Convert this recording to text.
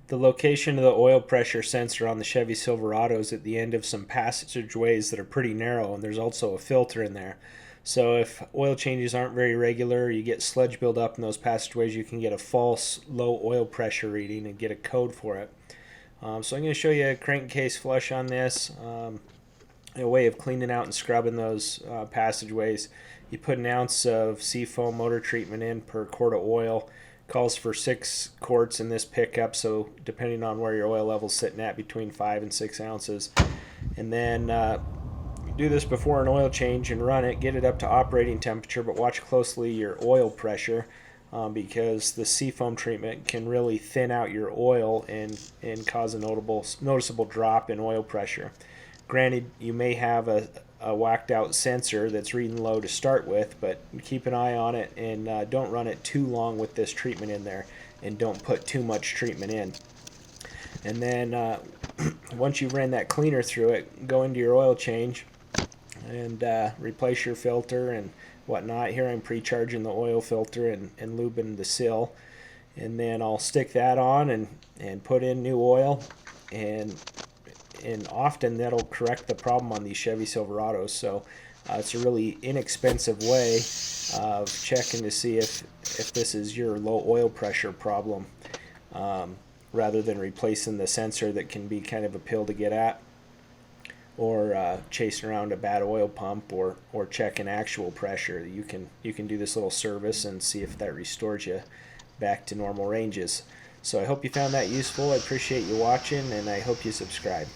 The location of the oil pressure sensor on the Chevy Silverado is at the end of some passageways that are pretty narrow, and there's also a filter in there. So if oil changes aren't very regular, you get sludge buildup in those passageways, you can get a false low oil pressure reading and get a code for it. So I'm going to show you a crankcase flush on this, a way of cleaning out and scrubbing those passageways. You put an ounce of SeaFoam Motor Treatment in per quart of oil. Calls for 6 quarts in this pickup, so depending on where your oil level's sitting at, between 5 and 6 ounces. And then do this before an oil change and run it. Get it up to operating temperature, but watch closely your oil pressure because the SeaFoam treatment can really thin out your oil and cause a noticeable drop in oil pressure. Granted, you may have a whacked out sensor that's reading low to start with, but keep an eye on it and don't run it too long with this treatment in there, and don't put too much treatment in. And then once you've ran that cleaner through it, go into your oil change and replace your filter and whatnot. Here I'm pre-charging the oil filter and lubing the sill, and then I'll stick that on and put in new oil, and often that'll correct the problem on these Chevy Silverados. So it's a really inexpensive way of checking to see if this is your low oil pressure problem, rather than replacing the sensor that can be kind of a pill to get at, or chasing around a bad oil pump, or checking actual pressure. You can do this little service and see if that restores you back to normal ranges. So I hope you found that useful. I appreciate you watching, and I hope you subscribe.